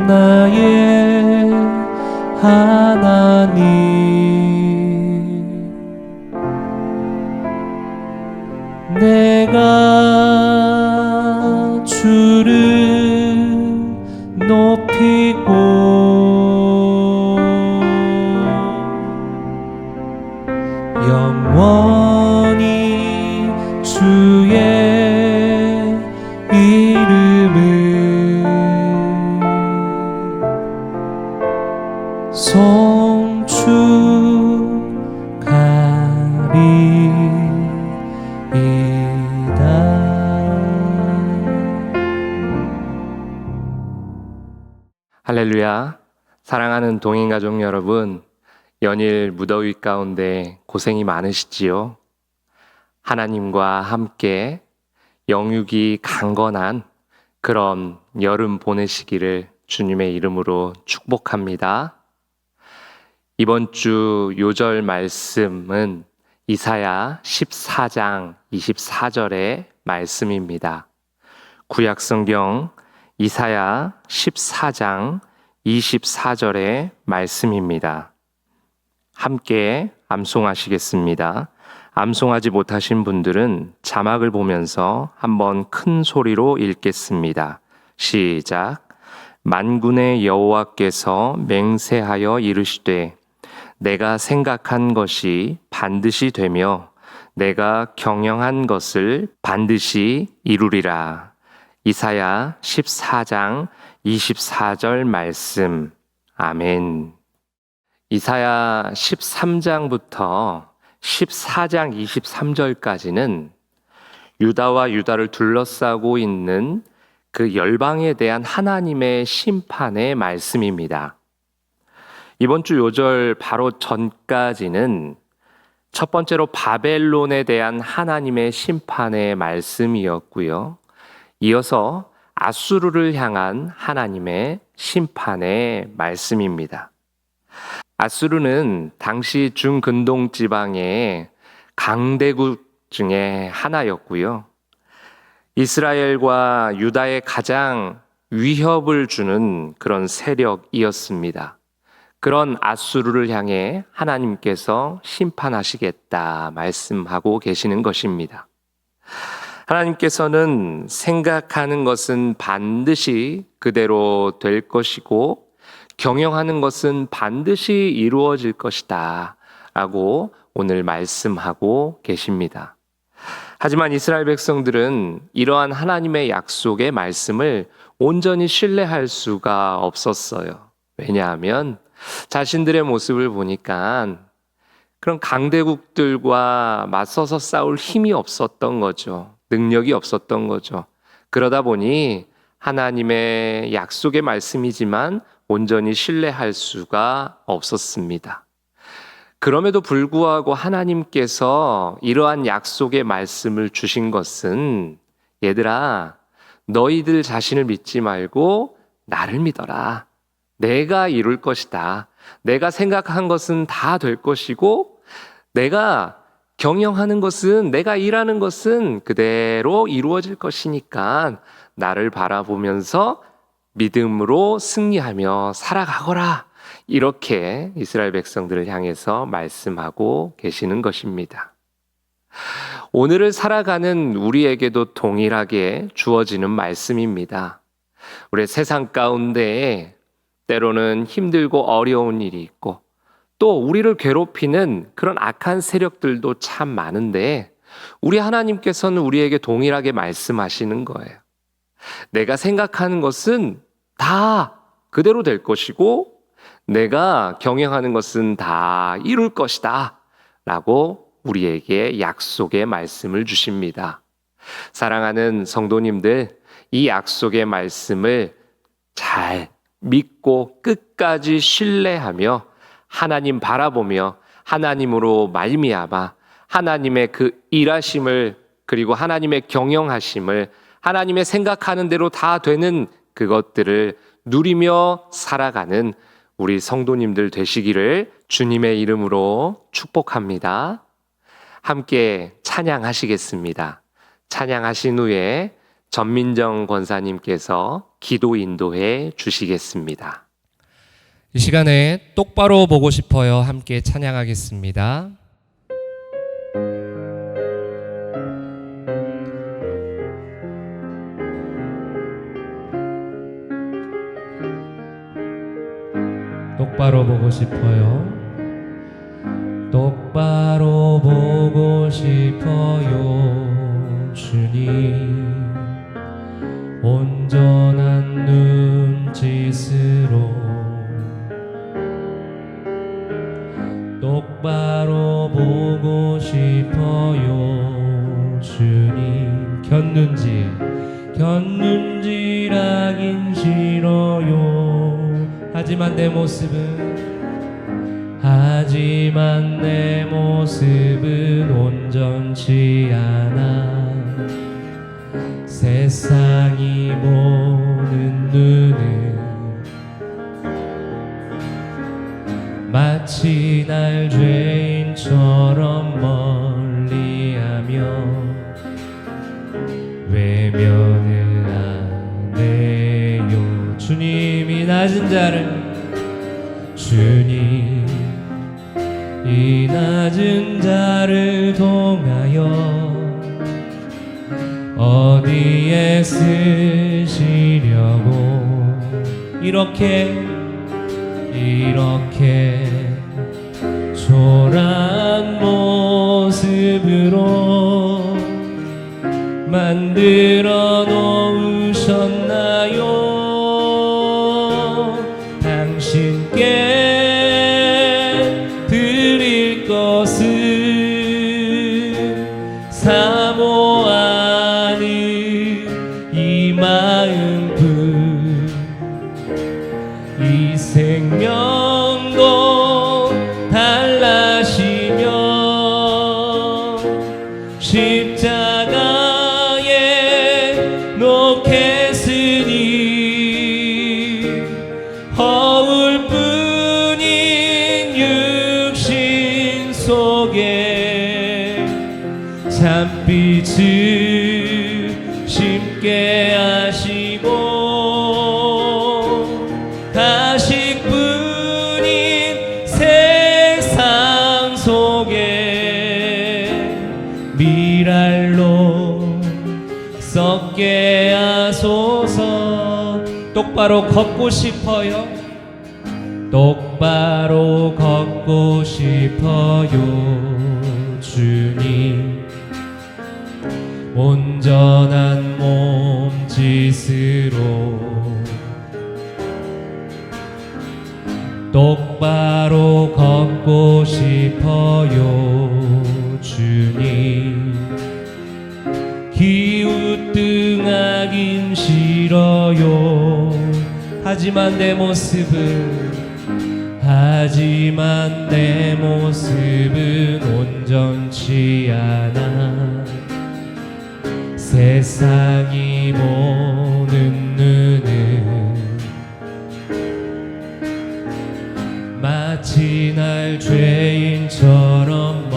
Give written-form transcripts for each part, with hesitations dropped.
나의 하나님, 내가 주를 높이고 영원히 주의 이름을 송축하리이다. 할렐루야. 사랑하는 동행가족 여러분, 연일 무더위 가운데 고생이 많으시지요? 하나님과 함께 영육이 강건한 그런 여름 보내시기를 주님의 이름으로 축복합니다. 이번 주 요절 말씀은 이사야 14장 24절의 말씀입니다. 구약성경 이사야 14장 24절의 말씀입니다. 함께 암송하시겠습니다. 암송하지 못하신 분들은 자막을 보면서 한번 큰 소리로 읽겠습니다. 시작. 만군의 여호와께서 맹세하여 이르시되 내가 생각한 것이 반드시 되며 내가 경영한 것을 반드시 이루리라. 이사야 14장 24절 말씀. 아멘. 이사야 13장부터 14장 23절까지는 유다와 유다를 둘러싸고 있는 그 열방에 대한 하나님의 심판의 말씀입니다. 이번 주 요절 바로 전까지는 첫 번째로 바벨론에 대한 하나님의 심판의 말씀이었고요. 이어서 아수르를 향한 하나님의 심판의 말씀입니다. 아수르는 당시 중근동 지방의 강대국 중에 하나였고요. 이스라엘과 유다에 가장 위협을 주는 그런 세력이었습니다. 그런 아수르를 향해 하나님께서 심판하시겠다 말씀하고 계시는 것입니다. 하나님께서는 생각하는 것은 반드시 그대로 될 것이고 경영하는 것은 반드시 이루어질 것이다 라고 오늘 말씀하고 계십니다. 하지만 이스라엘 백성들은 이러한 하나님의 약속의 말씀을 온전히 신뢰할 수가 없었어요. 왜냐하면 자신들의 모습을 보니까 그런 강대국들과 맞서서 싸울 힘이 없었던 거죠. 능력이 없었던 거죠. 그러다 보니 하나님의 약속의 말씀이지만 온전히 신뢰할 수가 없었습니다. 그럼에도 불구하고 하나님께서 이러한 약속의 말씀을 주신 것은 얘들아, 너희들 자신을 믿지 말고 나를 믿어라. 내가 이룰 것이다. 내가 생각한 것은 다 될 것이고 내가 경영하는 것은, 내가 일하는 것은 그대로 이루어질 것이니까 나를 바라보면서 믿음으로 승리하며 살아가거라. 이렇게 이스라엘 백성들을 향해서 말씀하고 계시는 것입니다. 오늘을 살아가는 우리에게도 동일하게 주어지는 말씀입니다. 우리 세상 가운데 때로는 힘들고 어려운 일이 있고 또 우리를 괴롭히는 그런 악한 세력들도 참 많은데 우리 하나님께서는 우리에게 동일하게 말씀하시는 거예요. 내가 생각하는 것은 다 그대로 될 것이고 내가 경영하는 것은 다 이룰 것이다 라고 우리에게 약속의 말씀을 주십니다. 사랑하는 성도님들, 이 약속의 말씀을 잘 믿고 끝까지 신뢰하며 하나님 바라보며 하나님으로 말미암아 하나님의 그 일하심을 그리고 하나님의 경영하심을 하나님의 생각하는 대로 다 되는 그것들을 누리며 살아가는 우리 성도님들 되시기를 주님의 이름으로 축복합니다. 함께 찬양하시겠습니다. 찬양하신 후에 전민정 권사님께서 기도 인도해 주시겠습니다. 이 시간에 똑바로 보고 싶어요. 함께 찬양하겠습니다. 똑바로 보고 싶어요. 똑바로 보고 싶어요. 주님 온전한 눈짓으로 똑바로 보고 싶어요. 주님 곁눈질하긴 싫어요. 하지만 내 모습은 온전치 않아. 세상이 보는 눈은 마치 날 죄인처럼 멀리하며 외면을 안 해요. 주님이 이 낮은 자를 통하여 어디에 쓰시려고 이렇게 초라한 모습으로 만들어 놓으셨나요? 당신께 드릴 것은 사모하는 이 마음뿐. 이 생명도 달라시며 십자가에 놓겠으니 허울 뿐인 육신 속에 참빛을 심게 하시고 가식뿐인 세상 속에 미랄로 썩게 하소서. 똑바로 걷고 싶어요. 똑바로 걷고 싶어요. 주님 온전한 몸짓으로 똑바로 걷고 싶어요. 주님 기우뚱하긴 싫어요. 하지만 내 모습은 온전치 않아. 세상이 보는 눈은 마치 날 죄인처럼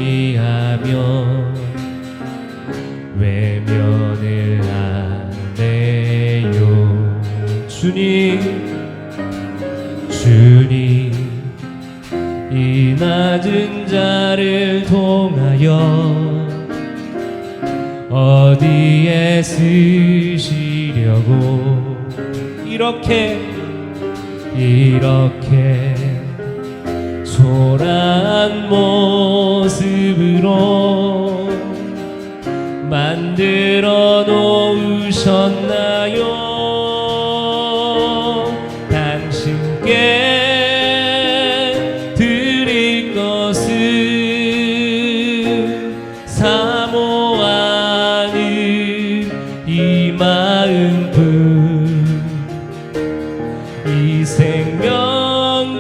멀리하며 외면을 안 해요. 주님 이 낮은 자를 통하여 어디에 쓰시려고 이렇게 초라한 모습으로 만들어 놓으셨나요? 당신께 드릴 것은 사모하는 이 마음뿐. 이 생명도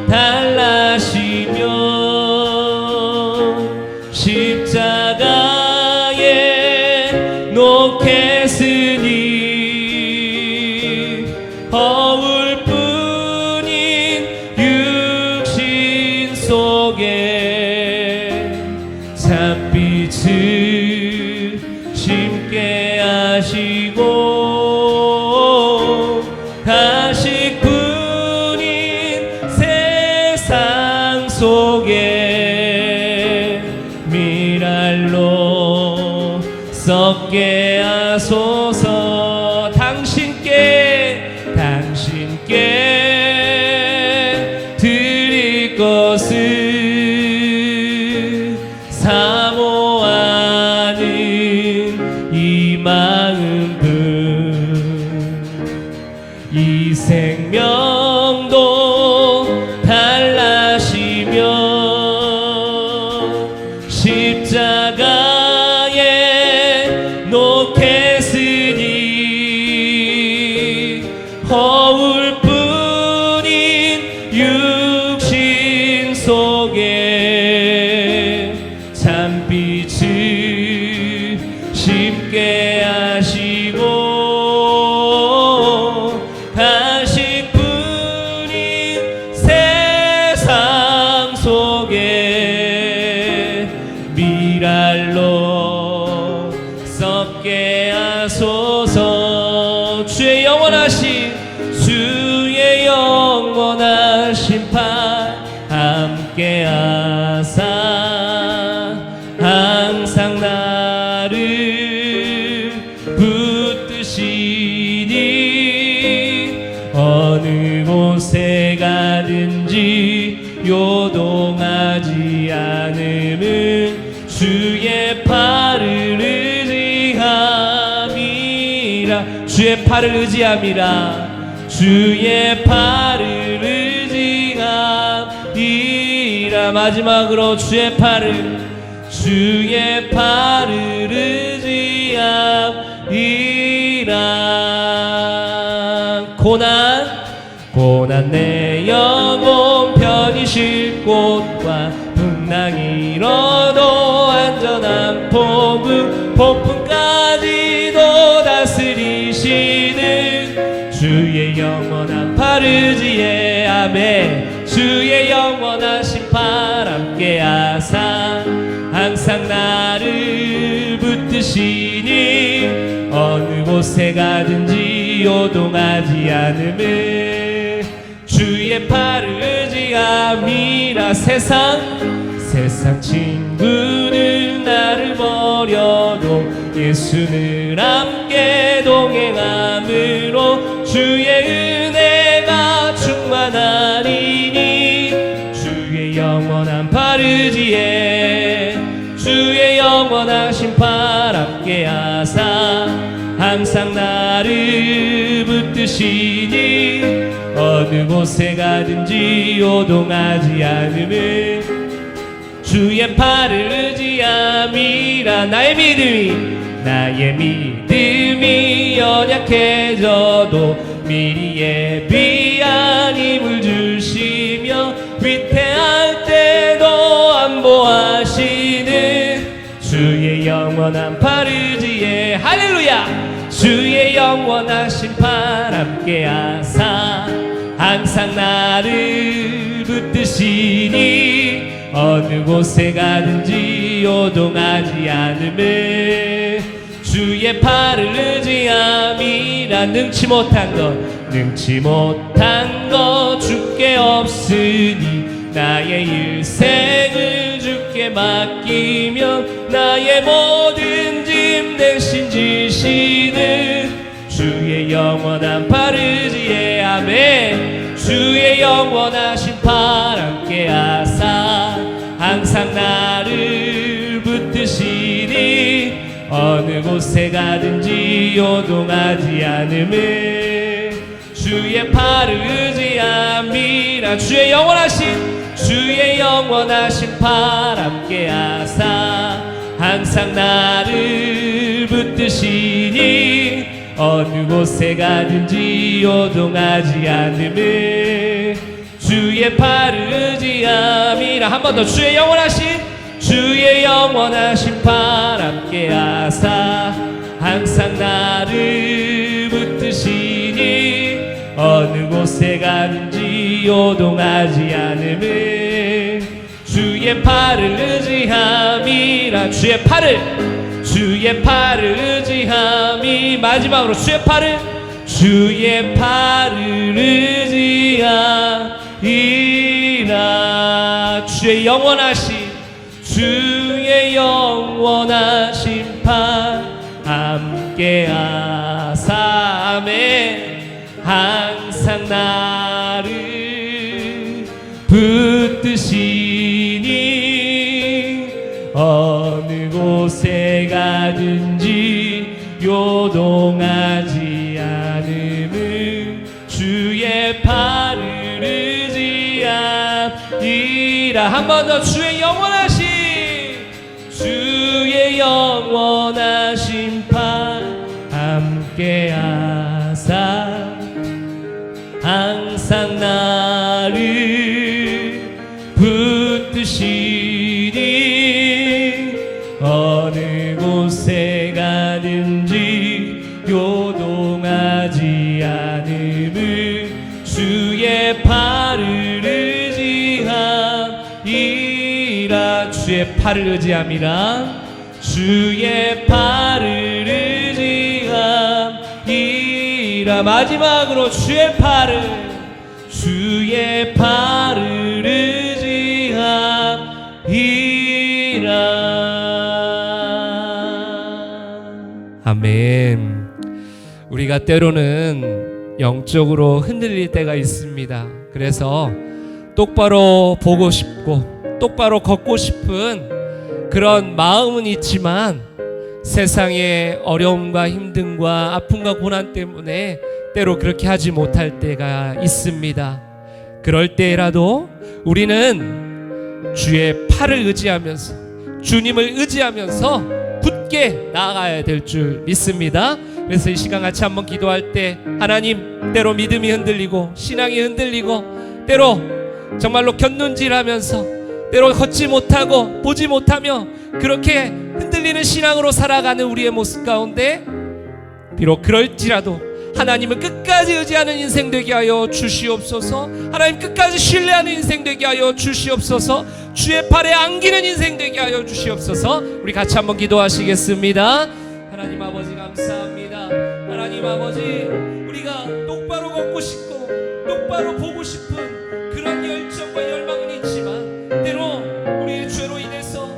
달라시며 십자가에 놓겠으니 허울 뿐인 육신 속에 참빛을 심게 하시고 섞게 하소서. 당신께 드릴 것을 사모하는 이 마음뿐. 이 생명도 달라시며 십자가에 놓겠으니 허울뿐인 육신 속에 참빛을 심게 하시고 가식뿐인 세상 속에 미랄로 썩게 하소서. 주의 영원하신 팔 함께 하사 항상 나를 붙드시니 어느 곳에 가든지 요동하지 않음은 주의 팔을 의지함이라. 주의 팔을 의지함이라. 주의 팔을 의지함이라. 마지막으로 주의 팔을 의지함이라. 고난 내 영혼 편히 쉴 곳과 풍랑이 일어도 안전한 폭풍까지도 다스리시는 주의 영원한 팔 의지에 아멘. 주의 영원하신 팔 함께 하사 항상 나를 붙드시니 어느 곳에 가든지 요동하지 않음을 주의 팔을 의지함이라. 세상 친구는 나를 버려도 예수는 함께 동행함으로 주의 은혜가 충만하리니 주의 영원한 팔 의지에 주의 영원하신 팔 함께 하사 항상 나를 붙드시니 어느 곳에 가든지 요동하지 않음을 주의 팔을 의지함이라. 나의 믿음이 연약해져도 미리 예비한 힘을 주시며 위태할 때도 안보하시는 주의 영원한 팔 의지에 할렐루야. 주의 영원하신 팔 함께 하사 항상 나를 붙드시니 어느 곳에 가든지 요동하지 않음을 주의 팔을 의지함이라. 능치 못한 것 주께 없으니 나의 일생을 주께 맡기며 나의 모든 짐 대신 지시는 주의 영원한 팔 의지에 아멘. 주의 영원하신 팔 함께 하사 항상 나를 붙드시니 어느 곳에 가든지 요동하지 않음을 주의 팔을 의지함이라. 주의 영원하신 팔 함께 하사 항상 나를 붙드시니 어느 곳에 가든지 요동하지 않음을 주의 팔을 의지함이라. 한 번 더 주의 영원하신 팔 함께 하사 항상 나를 붙드시니 어느 곳에 가든지 요동하지 않음을 주의 팔을 의지함이라. 주의 팔을 의지함이. 마지막으로 주의 팔을 의지함이라. 주의 영원하신 팔 함께하사 아멘. 항상 나를 붙드시니 어느 곳에 가든지 요동하지 않음은 주의 팔을 의지함이라. 한 번 더 주의 영원하신 팔 함께하사 항상 나를 붙드시니 어느 곳에 가든지 요동하지 않음은 주의 팔을 의지함이라. 주의 팔을 의지함이라. 주의 팔을 의지함이라. 마지막으로 주의 팔을 의지함이라. 아멘. 우리가 때로는 영적으로 흔들릴 때가 있습니다. 그래서 똑바로 보고 싶고 똑바로 걷고 싶은 그런 마음은 있지만 세상의 어려움과 힘듦과 아픔과 고난 때문에 때로 그렇게 하지 못할 때가 있습니다. 그럴 때라도 우리는 주의 팔을 의지하면서 주님을 의지하면서 굳게 나아가야 될 줄 믿습니다. 그래서 이 시간 같이 한번 기도할 때 하나님, 때로 믿음이 흔들리고 신앙이 흔들리고 때로 정말로 곁눈질하면서 때로 걷지 못하고 보지 못하며 그렇게 흔들리는 신앙으로 살아가는 우리의 모습 가운데 비록 그럴지라도 하나님을 끝까지 의지하는 인생 되게 하여 주시옵소서. 하나님 끝까지 신뢰하는 인생 되게 하여 주시옵소서. 주의 팔에 안기는 인생 되게 하여 주시옵소서. 우리 같이 한번 기도하시겠습니다. 하나님 아버지 감사합니다. 하나님 아버지, 우리가 똑바로 걷고 싶고 똑바로 보고 싶은 그런 열정과 열망은 있지만 때로 우리의 죄로 인해서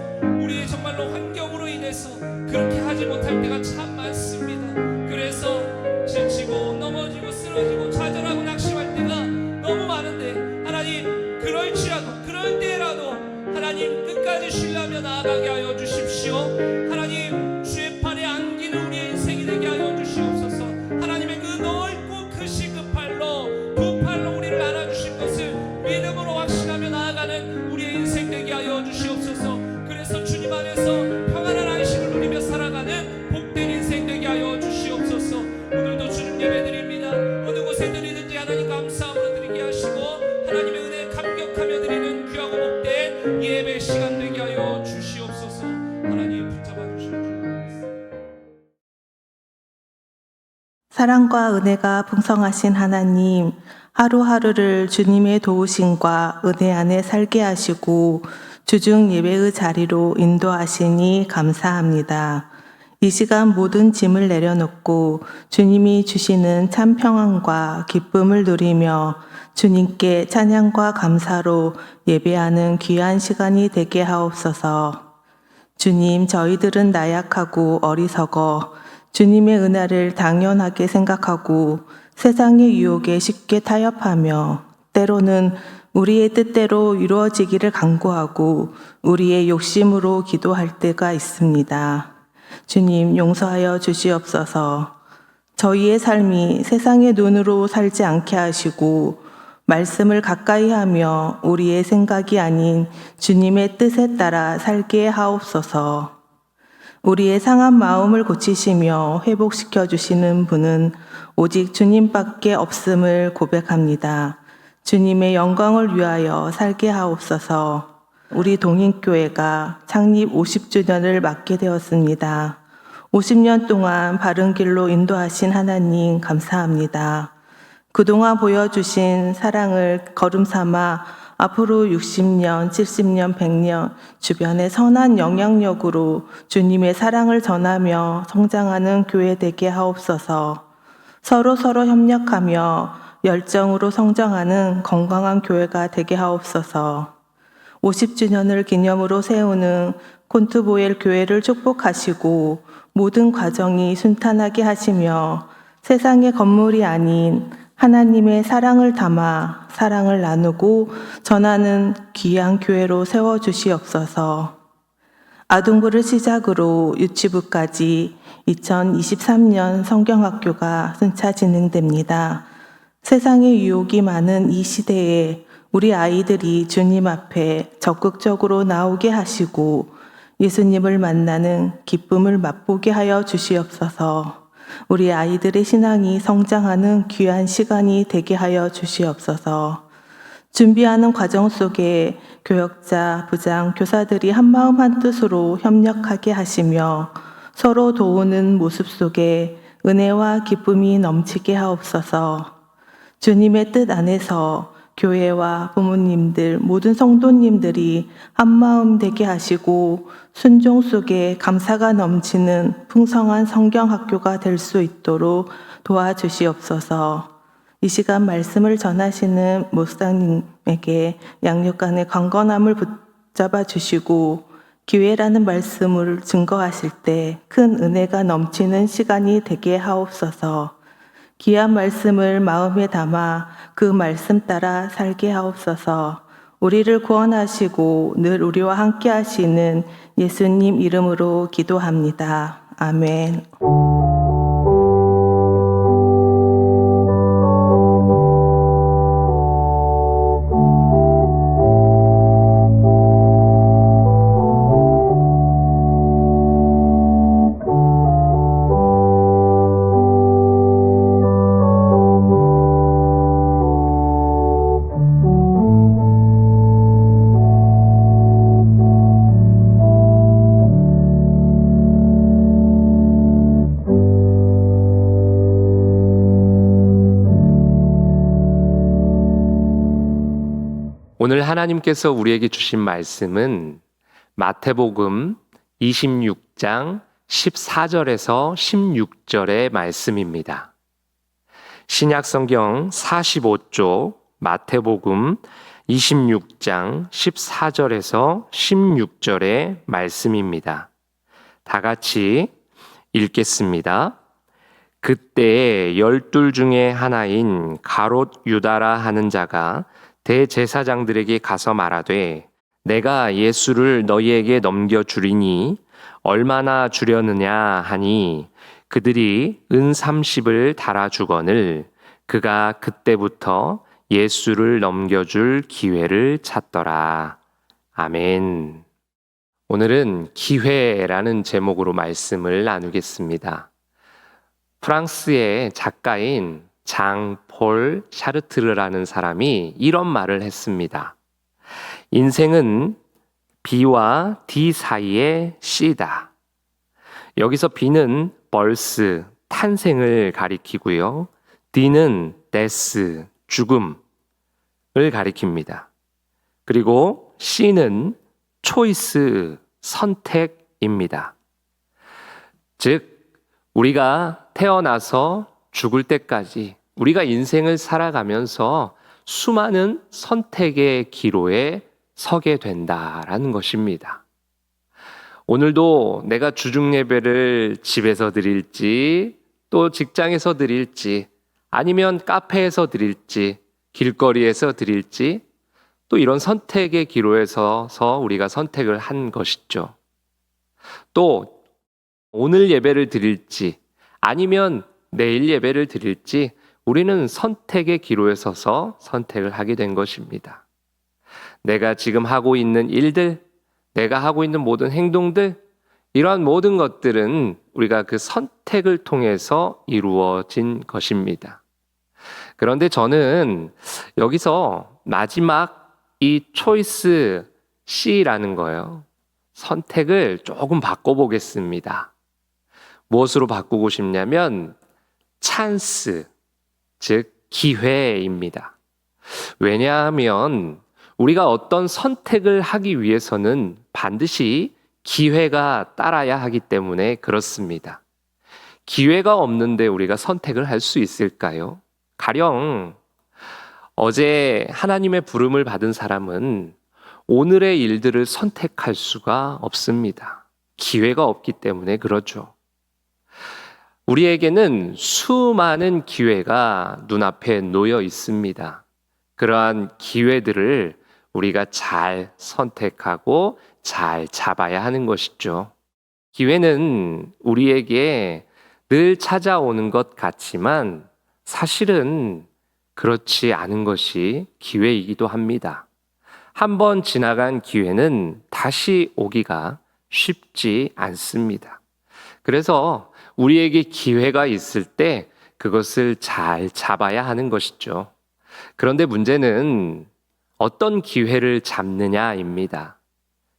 우리의 정말로 환경으로 인해서 그렇게 하지 못할 때가 참 많습니다. 그래서 지치고 넘어지고 쓰러지고 좌절하고 낙심할 때가 너무 많은데 하나님, 그럴 때라도 하나님 끝까지 신뢰하며 나아가게 하여 주십시오. 하나님, 주의 팔에 안기는 우리의 인생이 되게 하여 주시옵소서. 하나님의 그 넓고 크신 그 팔로 우리를 안아주신 것을 믿음으로 확신하며 나아가는 우리의 인생 되게 하여 주시옵소서. 그래서 주님 안에서 평안한 안식을 누리며 살아가는 복된 인생 되게 하여 주시옵소서. 오늘도 주님 예배드립니다. 어느 곳에 드리든지 하나님 감사함으로 드리게 하시고 하나님의 은혜에 감격하며 드리는 귀하고 복된 예배 시간 되게 하여 주시옵소서. 하나님 붙잡아 주시옵소서. 사랑과 은혜가 풍성하신 하나님, 하루하루를 주님의 도우심과 은혜 안에 살게 하시고 주중 예배의 자리로 인도하시니 감사합니다. 이 시간 모든 짐을 내려놓고 주님이 주시는 참 평안과 기쁨을 누리며 주님께 찬양과 감사로 예배하는 귀한 시간이 되게 하옵소서. 주님, 저희들은 나약하고 어리석어 주님의 은혜를 당연하게 생각하고 세상의 유혹에 쉽게 타협하며 때로는 우리의 뜻대로 이루어지기를 간구하고 우리의 욕심으로 기도할 때가 있습니다. 주님, 용서하여 주시옵소서. 저희의 삶이 세상의 눈으로 살지 않게 하시고 말씀을 가까이 하며 우리의 생각이 아닌 주님의 뜻에 따라 살게 하옵소서. 우리의 상한 마음을 고치시며 회복시켜 주시는 분은 오직 주님밖에 없음을 고백합니다. 주님의 영광을 위하여 살게 하옵소서. 우리 동인교회가 창립 50주년을 맞게 되었습니다. 50년 동안 바른 길로 인도하신 하나님 감사합니다. 그동안 보여주신 사랑을 거름삼아 앞으로 60년, 70년, 100년 주변의 선한 영향력으로 주님의 사랑을 전하며 성장하는 교회 되게 하옵소서. 서로 협력하며 열정으로 성장하는 건강한 교회가 되게 하옵소서. 50주년을 기념으로 세우는 콘트보엘 교회를 축복하시고 모든 과정이 순탄하게 하시며 세상의 건물이 아닌 하나님의 사랑을 담아 사랑을 나누고 전하는 귀한 교회로 세워주시옵소서. 아동부를 시작으로 유치부까지 2023년 성경학교가 순차 진행됩니다. 세상의 유혹이 많은 이 시대에 우리 아이들이 주님 앞에 적극적으로 나오게 하시고 예수님을 만나는 기쁨을 맛보게 하여 주시옵소서. 우리 아이들의 신앙이 성장하는 귀한 시간이 되게 하여 주시옵소서. 준비하는 과정 속에 교역자, 부장, 교사들이 한마음 한뜻으로 협력하게 하시며 서로 도우는 모습 속에 은혜와 기쁨이 넘치게 하옵소서. 주님의 뜻 안에서 교회와 부모님들, 모든 성도님들이 한마음 되게 하시고 순종 속에 감사가 넘치는 풍성한 성경학교가 될 수 있도록 도와주시옵소서. 이 시간 말씀을 전하시는 목사님에게 양육간의 강건함을 붙잡아 주시고 기회라는 말씀을 증거하실 때 큰 은혜가 넘치는 시간이 되게 하옵소서. 귀한 말씀을 마음에 담아 그 말씀 따라 살게 하옵소서. 우리를 구원하시고 늘 우리와 함께 하시는 예수님 이름으로 기도합니다. 아멘. 오늘 하나님께서 우리에게 주신 말씀은 마태복음 26장 14절에서 16절의 말씀입니다. 신약성경 45쪽 마태복음 26장 14절에서 16절의 말씀입니다. 다 같이 읽겠습니다. 그때 12 중에 하나인 가롯 유다라 하는 자가 대제사장들에게 가서 말하되 내가 예수를 너희에게 넘겨주리니 얼마나 주려느냐 하니 그들이 은 30을 달아주거늘 그가 그때부터 예수를 넘겨줄 기회를 찾더라. 아멘. 오늘은 기회라는 제목으로 말씀을 나누겠습니다. 프랑스의 작가인 장 폴 샤르트르라는 사람이 이런 말을 했습니다. 인생은 B와 D 사이의 C다. 여기서 B는 벌스, 탄생을 가리키고요. D는 데스, 죽음을 가리킵니다. 그리고 C는 초이스, 선택입니다. 즉, 우리가 태어나서 죽을 때까지 우리가 인생을 살아가면서 수많은 선택의 기로에 서게 된다라는 것입니다. 오늘도 내가 주중 예배를 집에서 드릴지 또 직장에서 드릴지 아니면 카페에서 드릴지 길거리에서 드릴지 또 이런 선택의 기로에 서서 우리가 선택을 한 것이죠. 또 오늘 예배를 드릴지 아니면 내일 예배를 드릴지 우리는 선택의 기로에 서서 선택을 하게 된 것입니다. 내가 지금 하고 있는 일들, 내가 하고 있는 모든 행동들, 이러한 모든 것들은 우리가 그 선택을 통해서 이루어진 것입니다. 그런데 저는 여기서 마지막 이 초이스 C라는 거예요. 선택을 조금 바꿔보겠습니다. 무엇으로 바꾸고 싶냐면 찬스, 즉 기회입니다. 왜냐하면 우리가 어떤 선택을 하기 위해서는 반드시 기회가 따라야 하기 때문에 그렇습니다. 기회가 없는데 우리가 선택을 할 수 있을까요? 가령 어제 하나님의 부름을 받은 사람은 오늘의 일들을 선택할 수가 없습니다. 기회가 없기 때문에 그렇죠. 우리에게는 수많은 기회가 눈앞에 놓여 있습니다. 그러한 기회들을 우리가 잘 선택하고 잘 잡아야 하는 것이죠. 기회는 우리에게 늘 찾아오는 것 같지만 사실은 그렇지 않은 것이 기회이기도 합니다. 한번 지나간 기회는 다시 오기가 쉽지 않습니다. 그래서 우리에게 기회가 있을 때 그것을 잘 잡아야 하는 것이죠. 그런데 문제는 어떤 기회를 잡느냐입니다.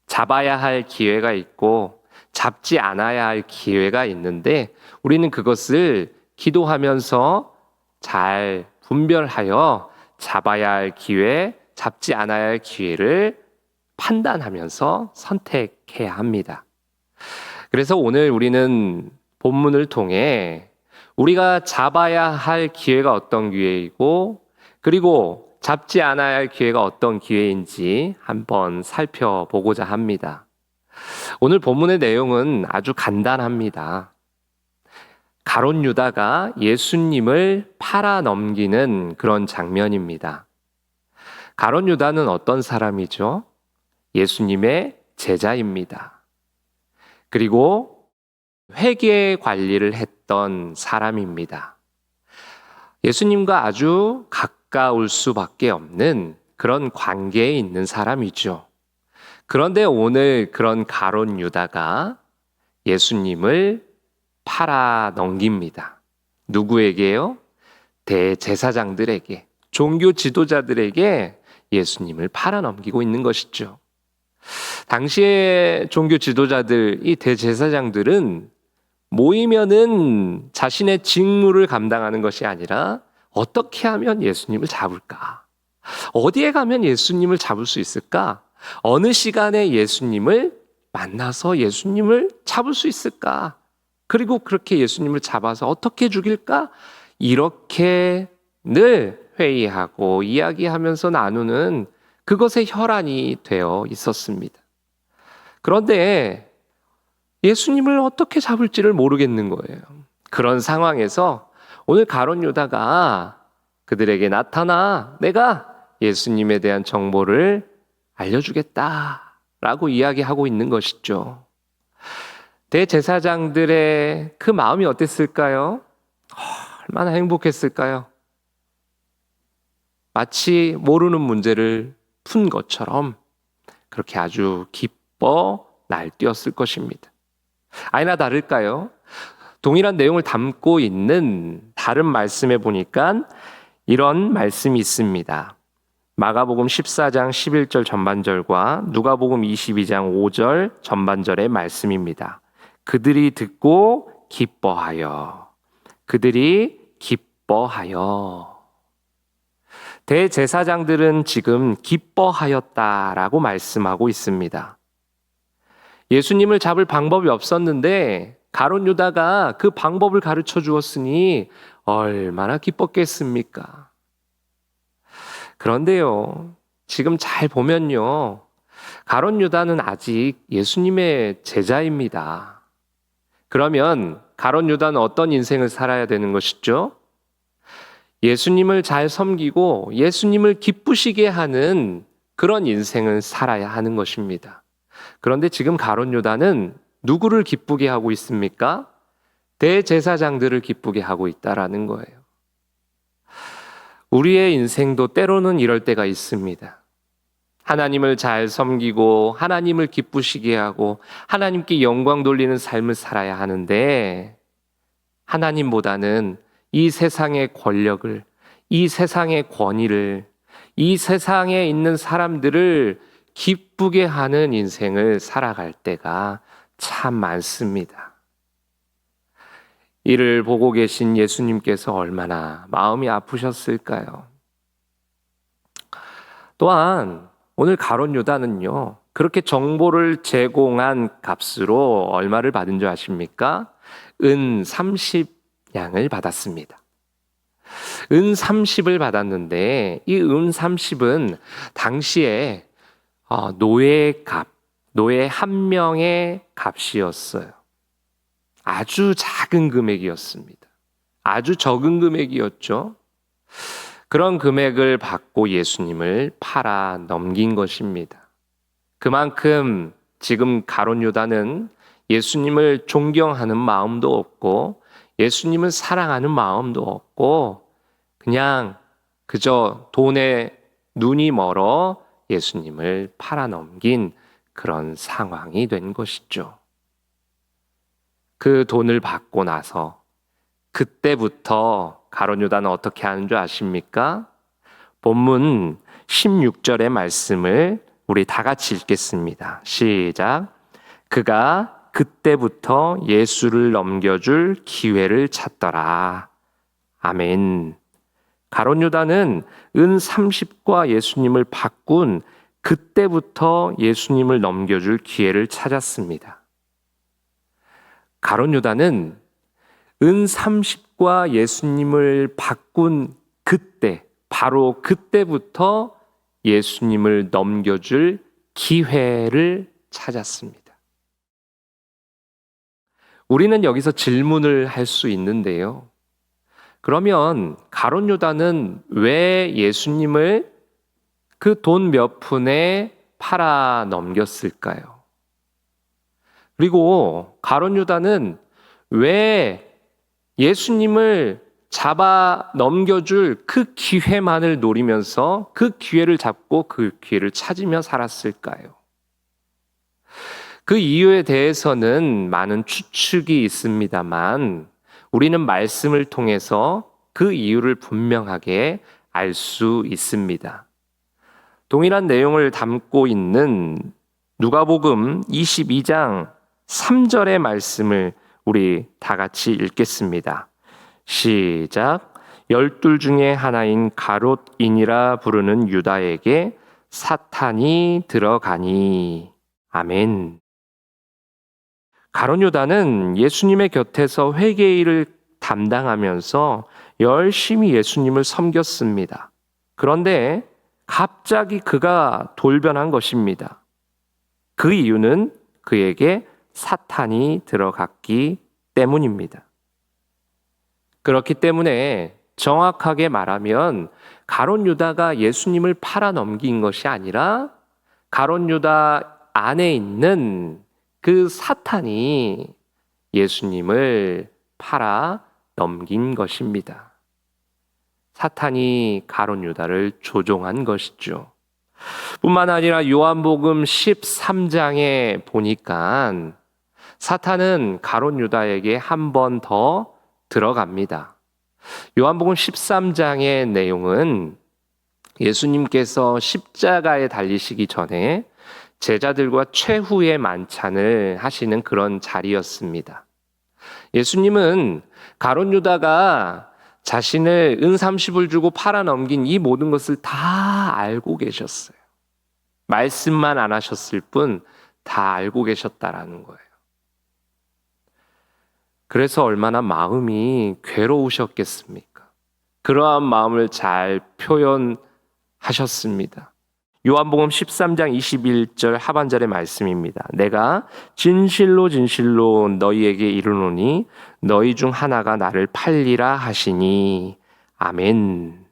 잡아야 할 기회가 있고 잡지 않아야 할 기회가 있는데 우리는 그것을 기도하면서 잘 분별하여 잡아야 할 기회, 잡지 않아야 할 기회를 판단하면서 선택해야 합니다. 그래서 오늘 우리는 본문을 통해 우리가 잡아야 할 기회가 어떤 기회이고 그리고 잡지 않아야 할 기회가 어떤 기회인지 한번 살펴보고자 합니다. 오늘 본문의 내용은 아주 간단합니다. 가롯 유다가 예수님을 팔아 넘기는 그런 장면입니다. 가롯 유다는 어떤 사람이죠? 예수님의 제자입니다. 그리고 회계 관리를 했던 사람입니다. 예수님과 아주 가까울 수밖에 없는 그런 관계에 있는 사람이죠. 그런데 오늘 그런 가롯 유다가 예수님을 팔아 넘깁니다. 누구에게요? 대제사장들에게, 종교 지도자들에게 예수님을 팔아 넘기고 있는 것이죠. 당시의 종교 지도자들, 이 대제사장들은 모이면은 자신의 직무를 감당하는 것이 아니라 어떻게 하면 예수님을 잡을까? 어디에 가면 예수님을 잡을 수 있을까? 어느 시간에 예수님을 만나서 예수님을 잡을 수 있을까? 그리고 그렇게 예수님을 잡아서 어떻게 죽일까? 이렇게 늘 회의하고 이야기하면서 나누는 그것의 혈안이 되어 있었습니다. 그런데 예수님을 어떻게 잡을지를 모르겠는 거예요. 그런 상황에서 오늘 가롯 유다가 그들에게 나타나 내가 예수님에 대한 정보를 알려주겠다라고 이야기하고 있는 것이죠. 대제사장들의 그 마음이 어땠을까요? 얼마나 행복했을까요? 마치 모르는 문제를 푼 것처럼 그렇게 아주 기뻐 날뛰었을 것입니다. 아니나 다를까요? 동일한 내용을 담고 있는 다른 말씀에 보니까 이런 말씀이 있습니다. 마가복음 14장 11절 전반절과 누가복음 22장 5절 전반절의 말씀입니다. 그들이 듣고 기뻐하여. 그들이 기뻐하여. 대제사장들은 지금 기뻐하였다라고 말씀하고 있습니다. 예수님을 잡을 방법이 없었는데 가롯 유다가 그 방법을 가르쳐 주었으니 얼마나 기뻤겠습니까? 그런데요, 지금 잘 보면요, 가롯 유다는 아직 예수님의 제자입니다. 그러면 가롯 유다는 어떤 인생을 살아야 되는 것이죠? 예수님을 잘 섬기고 예수님을 기쁘시게 하는 그런 인생을 살아야 하는 것입니다. 그런데 지금 가롯 유다는 누구를 기쁘게 하고 있습니까? 대제사장들을 기쁘게 하고 있다라는 거예요. 우리의 인생도 때로는 이럴 때가 있습니다. 하나님을 잘 섬기고 하나님을 기쁘시게 하고 하나님께 영광 돌리는 삶을 살아야 하는데 하나님보다는 이 세상의 권력을, 이 세상의 권위를, 이 세상에 있는 사람들을 기쁘게 하는 인생을 살아갈 때가 참 많습니다. 이를 보고 계신 예수님께서 얼마나 마음이 아프셨을까요? 또한 오늘 가롯 유다는요, 그렇게 정보를 제공한 값으로 얼마를 받은 줄 아십니까? 은 30냥을 받았습니다. 은 30을 받았는데 이 은 30은 당시에 노예의 값, 노예 한 명의 값이었어요. 아주 작은 금액이었습니다. 아주 적은 금액이었죠. 그런 금액을 받고 예수님을 팔아 넘긴 것입니다. 그만큼 지금 가룟 유다는 예수님을 존경하는 마음도 없고 예수님을 사랑하는 마음도 없고 그냥 그저 돈에 눈이 멀어 예수님을 팔아 넘긴 그런 상황이 된 것이죠. 그 돈을 받고 나서 그때부터 가룟 유다는 어떻게 하는 줄 아십니까? 본문 16절의 말씀을 우리 다 같이 읽겠습니다. 시작. 그가 그때부터 예수를 넘겨줄 기회를 찾더라. 아멘. 가룟 유다는 은 30과 예수님을 바꾼 그때부터 예수님을 넘겨줄 기회를 찾았습니다. 가룟 유다는 은 30과 예수님을 바꾼 그때, 바로 그때부터 예수님을 넘겨줄 기회를 찾았습니다. 우리는 여기서 질문을 할 수 있는데요. 그러면 가룟 유다는 왜 예수님을 그 돈 몇 푼에 팔아 넘겼을까요? 그리고 가룟 유다는 왜 예수님을 잡아 넘겨줄 그 기회만을 노리면서 그 기회를 잡고 그 기회를 찾으며 살았을까요? 그 이유에 대해서는 많은 추측이 있습니다만 우리는 말씀을 통해서 그 이유를 분명하게 알 수 있습니다. 동일한 내용을 담고 있는 누가복음 22장 3절의 말씀을 우리 다 같이 읽겠습니다. 시작. 12 중에 하나인 가롯인이라 부르는 유다에게 사탄이 들어가니. 아멘. 가룟 유다는 예수님의 곁에서 회개일을 담당하면서 열심히 예수님을 섬겼습니다. 그런데 갑자기 그가 돌변한 것입니다. 그 이유는 그에게 사탄이 들어갔기 때문입니다. 그렇기 때문에 정확하게 말하면 가룟 유다가 예수님을 팔아 넘긴 것이 아니라 가룟 유다 안에 있는 그 사탄이 예수님을 팔아 넘긴 것입니다. 사탄이 가룟 유다를 조종한 것이죠. 뿐만 아니라 요한복음 13장에 보니까 사탄은 가룟 유다에게 한 번 더 들어갑니다. 요한복음 13장의 내용은 예수님께서 십자가에 달리시기 전에 제자들과 최후의 만찬을 하시는 그런 자리였습니다. 예수님은 가룟 유다가 자신을 은 30을 주고 팔아 넘긴 이 모든 것을 다 알고 계셨어요. 말씀만 안 하셨을 뿐 다 알고 계셨다라는 거예요. 그래서 얼마나 마음이 괴로우셨겠습니까? 그러한 마음을 잘 표현하셨습니다. 요한복음 13장 21절 하반절의 말씀입니다. 내가 진실로 진실로 너희에게 이르노니 너희 중 하나가 나를 팔리라 하시니. 아멘.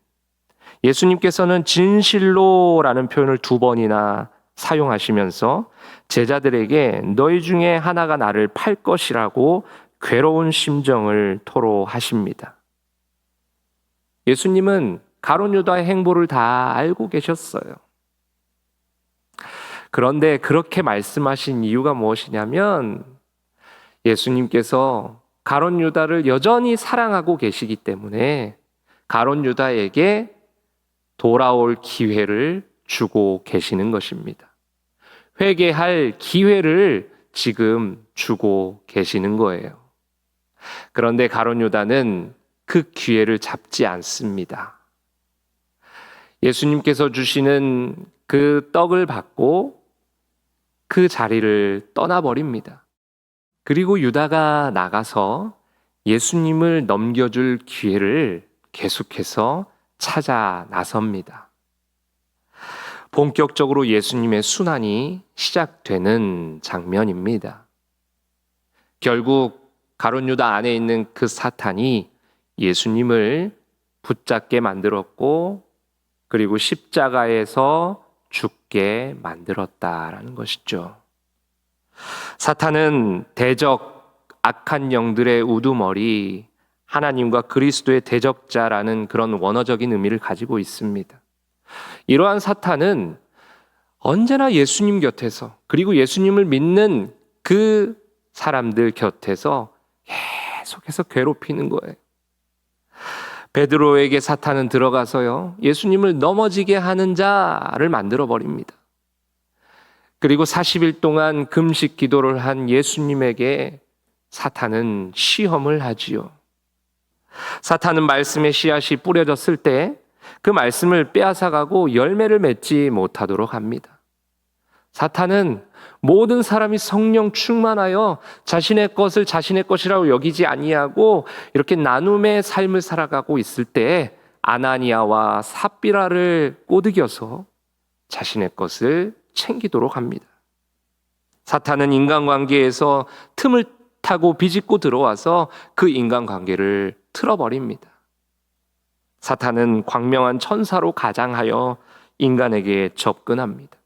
예수님께서는 진실로라는 표현을 2번이나 사용하시면서 제자들에게 너희 중에 하나가 나를 팔 것이라고 괴로운 심정을 토로하십니다. 예수님은 가룟 유다의 행보를 다 알고 계셨어요. 그런데 그렇게 말씀하신 이유가 무엇이냐면 예수님께서 가룟 유다를 여전히 사랑하고 계시기 때문에 가룟 유다에게 돌아올 기회를 주고 계시는 것입니다. 회개할 기회를 지금 주고 계시는 거예요. 그런데 가룟 유다는 그 기회를 잡지 않습니다. 예수님께서 주시는 그 떡을 받고 그 자리를 떠나버립니다. 그리고 유다가 나가서 예수님을 넘겨줄 기회를 계속해서 찾아 나섭니다. 본격적으로 예수님의 순환이 시작되는 장면입니다. 결국 가룟 유다 안에 있는 그 사탄이 예수님을 붙잡게 만들었고, 그리고 십자가에서 죽게 만들었다라는 것이죠. 사탄은 대적 악한 영들의 우두머리, 하나님과 그리스도의 대적자라는 그런 원어적인 의미를 가지고 있습니다. 이러한 사탄은 언제나 예수님 곁에서, 그리고 예수님을 믿는 그 사람들 곁에서 계속해서 괴롭히는 거예요. 베드로에게 사탄은 들어가서요, 예수님을 넘어지게 하는 자를 만들어 버립니다. 그리고 40일 동안 금식 기도를 한 예수님에게 사탄은 시험을 하지요. 사탄은 말씀의 씨앗이 뿌려졌을 때 그 말씀을 빼앗아가고 열매를 맺지 못하도록 합니다. 사탄은 모든 사람이 성령 충만하여 자신의 것을 자신의 것이라고 여기지 아니하고 이렇게 나눔의 삶을 살아가고 있을 때 아나니아와 삽비라를 꼬드겨서 자신의 것을 챙기도록 합니다. 사탄은 인간관계에서 틈을 타고 비집고 들어와서 그 인간관계를 틀어버립니다. 사탄은 광명한 천사로 가장하여 인간에게 접근합니다.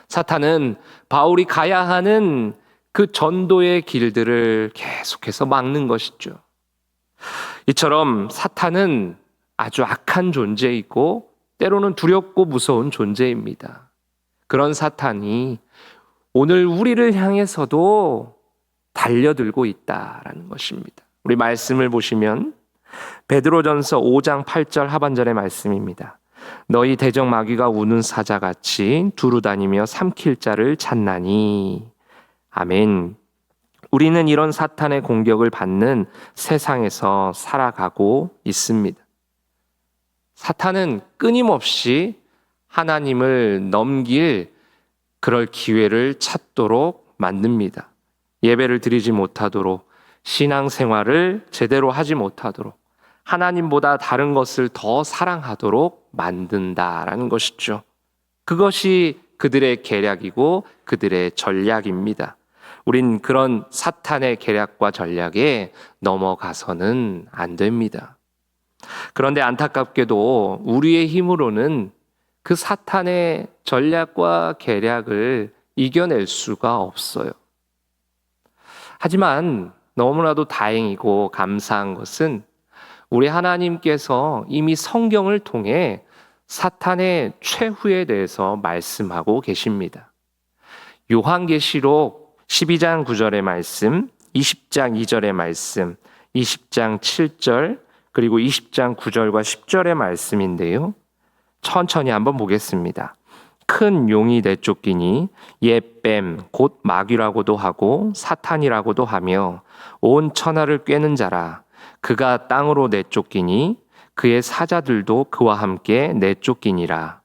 사탄은 바울이 가야 하는 그 전도의 길들을 계속해서 막는 것이죠. 이처럼 사탄은 아주 악한 존재이고 때로는 두렵고 무서운 존재입니다. 그런 사탄이 오늘 우리를 향해서도 달려들고 있다라는 것입니다. 우리 말씀을 보시면 베드로전서 5장 8절 하반절의 말씀입니다. 너희 대적 마귀가 우는 사자같이 두루 다니며 삼킬 자를 찾나니. 아멘. 우리는 이런 사탄의 공격을 받는 세상에서 살아가고 있습니다. 사탄은 끊임없이 하나님을 넘길 그럴 기회를 찾도록 만듭니다. 예배를 드리지 못하도록, 신앙생활을 제대로 하지 못하도록, 하나님보다 다른 것을 더 사랑하도록 만든다라는 것이죠. 그것이 그들의 계략이고 그들의 전략입니다. 우린 그런 사탄의 계략과 전략에 넘어가서는 안 됩니다. 그런데 안타깝게도 우리의 힘으로는 그 사탄의 전략과 계략을 이겨낼 수가 없어요. 하지만 너무나도 다행이고 감사한 것은 우리 하나님께서 이미 성경을 통해 사탄의 최후에 대해서 말씀하고 계십니다. 요한계시록 12장 9절의 말씀, 20장 2절의 말씀, 20장 7절, 그리고 20장 9절과 10절의 말씀인데요. 천천히 한번 보겠습니다. 큰 용이 내쫓기니 옛 뱀 곧 마귀라고도 하고 사탄이라고도 하며 온 천하를 꿰는 자라. 그가 땅으로 내쫓기니 그의 사자들도 그와 함께 내쫓기니라.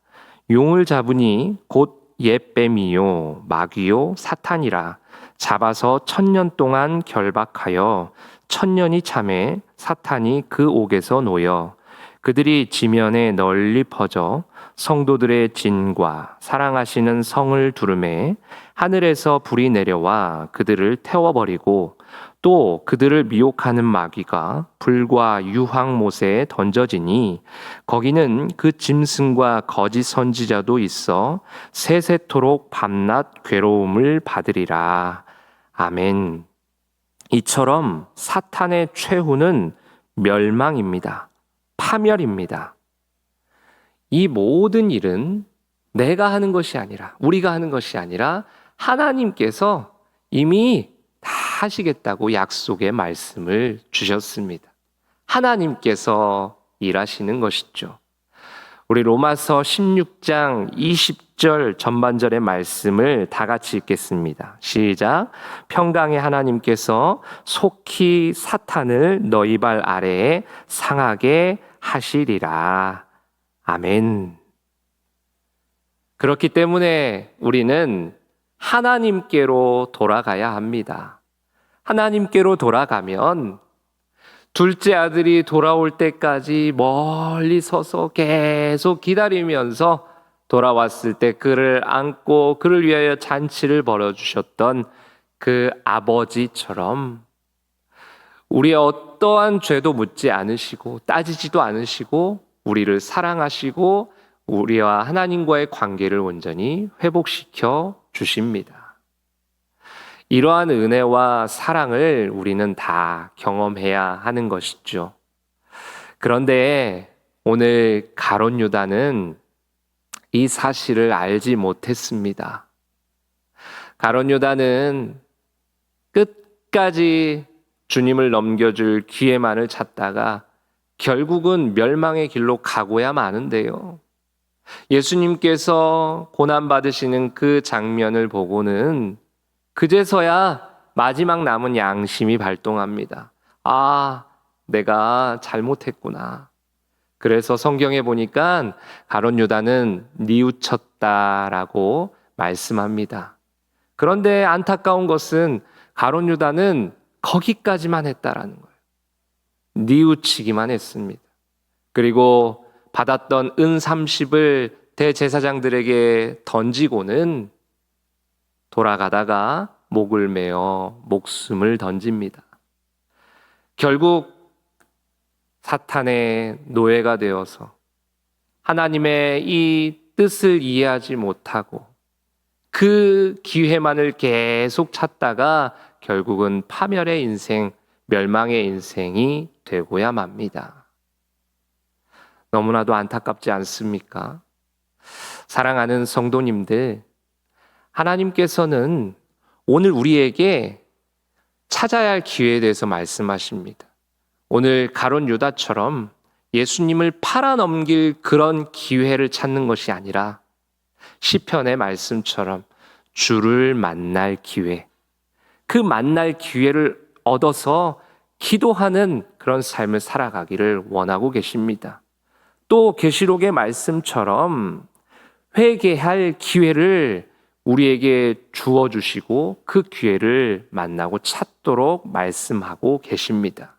용을 잡으니 곧 옛 뱀이요 마귀요 사탄이라. 잡아서 1000년 동안 결박하여 1000년이 참에 사탄이 그 옥에서 놓여 그들이 지면에 널리 퍼져 성도들의 진과 사랑하시는 성을 두르매 하늘에서 불이 내려와 그들을 태워버리고 또 그들을 미혹하는 마귀가 불과 유황못에 던져지니 거기는 그 짐승과 거짓 선지자도 있어 세세토록 밤낮 괴로움을 받으리라. 아멘. 이처럼 사탄의 최후는 멸망입니다. 파멸입니다. 이 모든 일은 내가 하는 것이 아니라, 우리가 하는 것이 아니라 하나님께서 이미 다 하시겠다고 약속의 말씀을 주셨습니다. 하나님께서 일하시는 것이죠. 우리 로마서 16장 20절 전반절의 말씀을 다 같이 읽겠습니다. 시작. 평강의 하나님께서 속히 사탄을 너희 발 아래에 상하게 하시리라. 아멘. 그렇기 때문에 우리는 하나님께로 돌아가야 합니다. 하나님께로 돌아가면 둘째 아들이 돌아올 때까지 멀리 서서 계속 기다리면서 돌아왔을 때 그를 안고 그를 위하여 잔치를 벌여주셨던 그 아버지처럼 우리의 어떠한 죄도 묻지 않으시고 따지지도 않으시고 우리를 사랑하시고 우리와 하나님과의 관계를 온전히 회복시켜 주십니다. 이러한 은혜와 사랑을 우리는 다 경험해야 하는 것이죠. 그런데 오늘 가룟 유다는 이 사실을 알지 못했습니다. 가룟 유다는 끝까지 주님을 넘겨줄 기회만을 찾다가 결국은 멸망의 길로 가고야 마는데요. 예수님께서 고난받으시는 그 장면을 보고는 그제서야 마지막 남은 양심이 발동합니다. 아, 내가 잘못했구나. 그래서 성경에 보니까 가룟 유다는 뉘우쳤다라고 말씀합니다. 그런데 안타까운 것은 가룟 유다는 거기까지만 했다라는 거예요. 뉘우치기만 했습니다. 그리고 받았던 은 30을 대제사장들에게 던지고는 돌아가다가 목을 메어 목숨을 던집니다. 결국 사탄의 노예가 되어서 하나님의 이 뜻을 이해하지 못하고 그 기회만을 계속 찾다가 결국은 파멸의 인생, 멸망의 인생이 되고야 맙니다. 너무나도 안타깝지 않습니까? 사랑하는 성도님들, 하나님께서는 오늘 우리에게 찾아야 할 기회에 대해서 말씀하십니다. 오늘 가룟 유다처럼 예수님을 팔아넘길 그런 기회를 찾는 것이 아니라 시편의 말씀처럼 주를 만날 기회, 그 만날 기회를 얻어서 기도하는 그런 삶을 살아가기를 원하고 계십니다. 또 계시록의 말씀처럼 회개할 기회를 우리에게 주어주시고 그 기회를 만나고 찾도록 말씀하고 계십니다.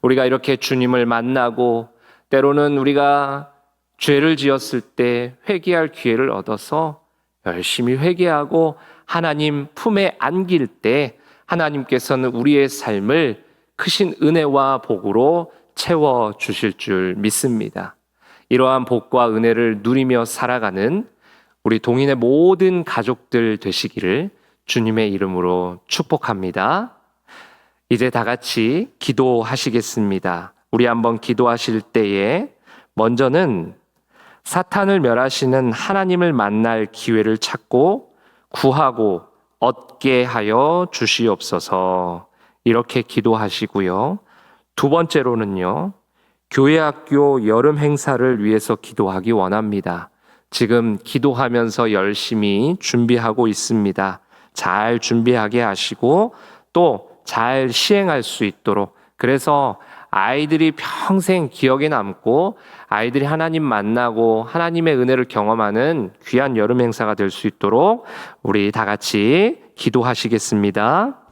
우리가 이렇게 주님을 만나고 때로는 우리가 죄를 지었을 때 회개할 기회를 얻어서 열심히 회개하고 하나님 품에 안길 때 하나님께서는 우리의 삶을 크신 은혜와 복으로 채워주실 줄 믿습니다. 이러한 복과 은혜를 누리며 살아가는 우리 동인의 모든 가족들 되시기를 주님의 이름으로 축복합니다. 이제 다 같이 기도하시겠습니다. 우리 한번 기도하실 때에 먼저는 사탄을 멸하시는 하나님을 만날 기회를 찾고 구하고 얻게 하여 주시옵소서 이렇게 기도하시고요. 두 번째로는요. 교회학교 여름 행사를 위해서 기도하기 원합니다. 지금 기도하면서 열심히 준비하고 있습니다. 잘 준비하게 하시고 또 잘 시행할 수 있도록 그래서 아이들이 평생 기억에 남고 아이들이 하나님 만나고 하나님의 은혜를 경험하는 귀한 여름 행사가 될 수 있도록 우리 다 같이 기도하시겠습니다.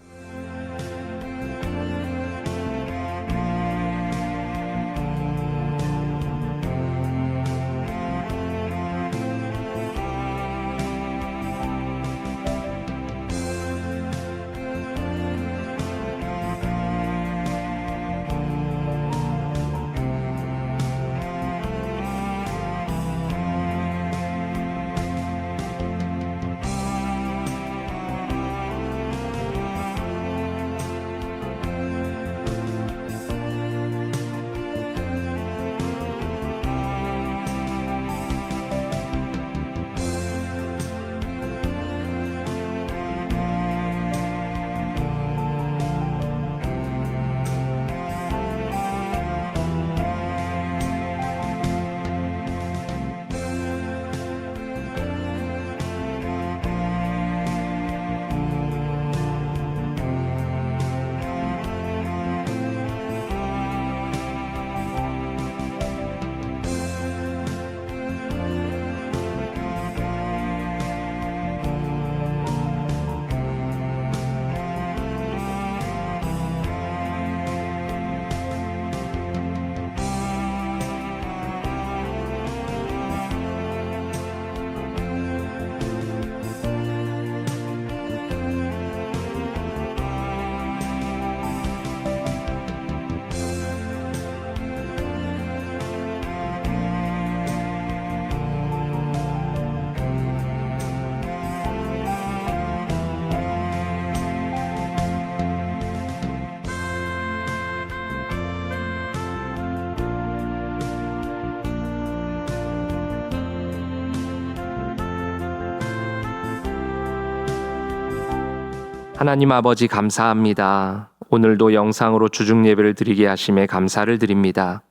하나님 아버지 감사합니다. 오늘도 영상으로 주중 예배를 드리게 하심에 감사를 드립니다.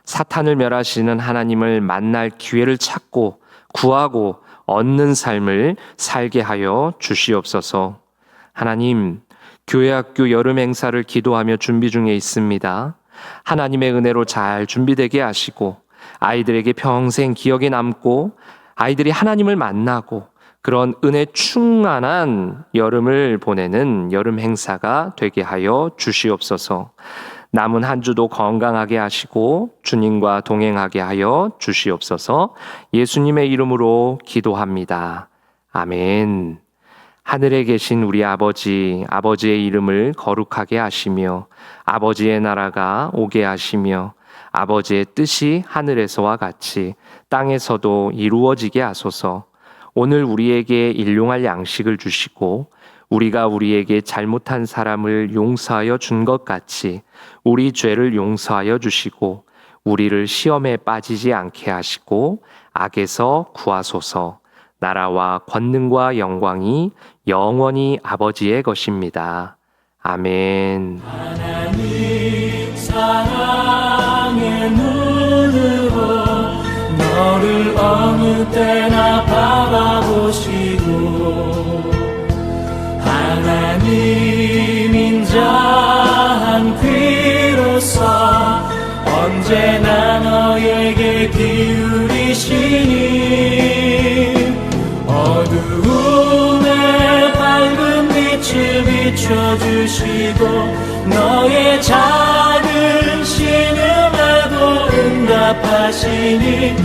사탄을 멸하시는 하나님을 만날 기회를 찾고 구하고 얻는 삶을 살게 하여 주시옵소서. 하나님, 교회학교 여름 행사를 기도하며 준비 중에 있습니다. 하나님의 은혜로 잘 준비되게 하시고 아이들에게 평생 기억에 남고 아이들이 하나님을 만나고 그런 은혜 충만한 여름을 보내는 여름 행사가 되게 하여 주시옵소서. 남은 한 주도 건강하게 하시고 주님과 동행하게 하여 주시옵소서. 예수님의 이름으로 기도합니다. 아멘. 하늘에 계신 우리 아버지, 아버지의 이름을 거룩하게 하시며 아버지의 나라가 오게 하시며 아버지의 뜻이 하늘에서와 같이 땅에서도 이루어지게 하소서. 오늘 우리에게 일용할 양식을 주시고 우리가 우리에게 잘못한 사람을 용서하여 준 것 같이 우리 죄를 용서하여 주시고 우리를 시험에 빠지지 않게 하시고 악에서 구하소서. 나라와 권능과 영광이 영원히 아버지의 것입니다. 아멘. 하나님 사랑의 눈으로 너를 어느 때나 바라보시고 하나님 인자한 귀로서 언제나 너에게 기울이시니 어두움에 밝은 빛을 비춰주시고 너의 작은 신음에도 응답하시니